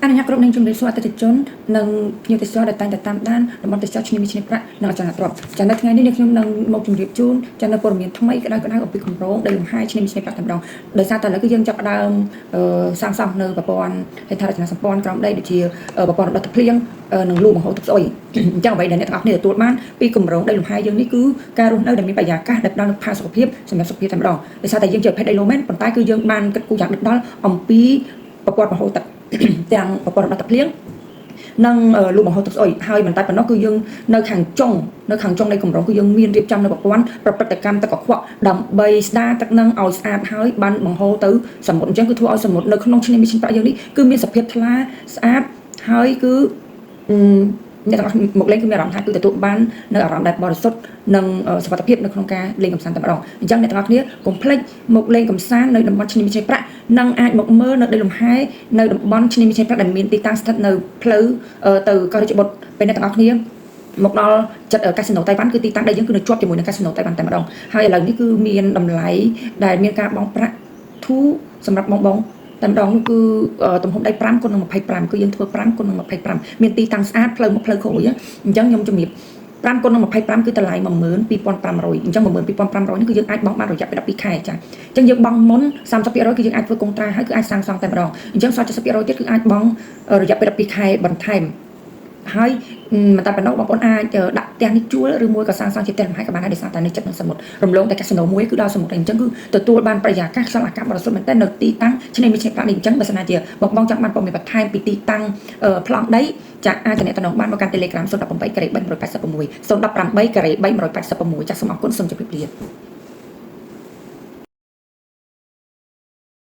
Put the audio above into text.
អនុញ្ញាតគ្រប់នឹងជំរាបសួរអតិថិជននិងភ្ញៀវទេសចរដែលតែងតែតាមដានតំបន់ទេសចរឈ្មោះឈ្មោះប្រាក់និងអចលនទ្រព្យចានៅថ្ងៃនេះខ្ញុំនឹងមកជម្រាបជូនចានៅព័ត៌មានថ្មីក្តៅៗអំពីគម្រោងដីលំហែឈ្មោះប្រាក់តែម្ដងដោយសារតែឥឡូវគឺយើងចាប់ផ្ដើមសាងសង់នៅប្រព័ន្ធហេដ្ឋារចនាសម្ព័ន្ធក្រោមដីដូចជាប្រព័ន្ធរំដោះទឹកភ្លៀងនិងលូបង្ហូរទឹកស្អុយអញ្ចឹងអ្វីដែលអ្នកទាំងអស់គ្នាទទួលបានពីគម្រោងដីលំហែយើងនេះគឺការរស់នៅដែលមានបរិយាកាសដែលផ្ដល់នូវផាសុកភាពសម្រាប់សុខភាពតែម្ដងដោយសារតែយើងជាប្រភេទដីឡូមែនប៉ុន្តែគឺយើងបានគិតគូរយ៉ាងដិតដល់អំពីប្រព័ន្ធបង្ហូរទឹកទាំងប្រព័ន្ធរំដោះទឹកភ្លៀងនិងលូបង្ហូរទឹកស្អុយហើយមិនតែប៉ុណ្ណោះគឺយើងនៅខាងចុងនៃគម្រោងគឺយើងមានរៀបចំនៅប្រព័ន្ធប្រព្រឹត្តកម្មទឹកកខ្វក់ដើម្បីស្ដារទឹកនឹងឲ្យស្អាតហើយបានបង្ហូរទៅសមុទ្រអញ្ចឹងគឺធ្វើឲ្យសមុទ្រនៅក្នុងឆ្នេរមីឈិនប្រាក់យើងនេះគឺមានសភាពថ្លាស្អាតហើយគឺអ្នកទាំងអស់មកលេងគឺមានអារម្មណ៍ថាគឺទទួលបាននៅអារម្មណ៍ដែលបរិសុទ្ធនិងសុវត្ថិភាពនៅក្នុងការលេងកម្សាន្តតែម្ដងអញ្ចឹងអ្នកទាំងអស់គ្នាកុំភ្លេចមកលេងកម្សាន្តនៅតំបន់ឆ្នេរមីឈិនប្រាក់និងអាចមកមើលនៅដីលំហែនៅតំបន់ឆ្នេរមីឈិនប្រាក់ដែលមានទីតាំងស្ថិតនៅផ្លូវទៅកោះរាជបុត្រពេលអ្នកទាំងអស់គ្នាមកដល់ចិត្តកាស៊ីណូតៃវ៉ាន់គឺទីតាំងដីយើងគឺនៅជាប់ជាមួយនឹងកាស៊ីណូតៃវ៉ាន់តែម្ដងហើយឥឡូវនេះគឺមានតម្លៃដែលមានការបង់ប្រាក់ធូរសម្រាប់បងតែម្ដងនោះគឺទំហំដី5គុណនឹង25គឺយើងធ្វើ5គុណនឹង25មានទីតាំងស្អាតផ្លូវមកផ្លូវក្រួយអញ្ចឹងខ្ញុំជំរាប5គុណនឹង25គឺតម្លៃ12500អញ្ចឹង12500នេះគឺយើងអាចបង់បានរយៈពេល12ខែចាអញ្ចឹងយើងបង់មុន30%គឺយើងអាចធ្វើកុងត្រាហើយគឺអាចសាងសង់តែម្ដងអញ្ចឹងសល់70%ទៀតគឺអាចបង់រយៈពេល12ខែបន្ថែមហើយមិនតែប៉ុណ្ណោះបងប្អូនអាចដាក់ផ្ទះនេះជួលឬមួយក៏សាងសង់ជាផ្ទះលំហែក៏បានដែរដោយសារតែនៅជិតនឹងសមុទ្ររំលងតែកាស៊ីណូមួយគឺដល់សមុទ្រអញ្ចឹងគឺទទួលបានបរិយាកាសខ្យល់អាកាសបរិសុទ្ធមែនទែននៅទីតាំងឆ្នេរមីឈិនប្រាក់នេះអញ្ចឹងបើសិនណាជាបងចង់បានព័ត៌មានបន្ថែមពីទីតាំងប្លង់ដីចាអាចទំនាក់ទំនងបានមកកាន់ Telegram 018 386 018 386ចាសូមអរគុណសូមជម្រាបលា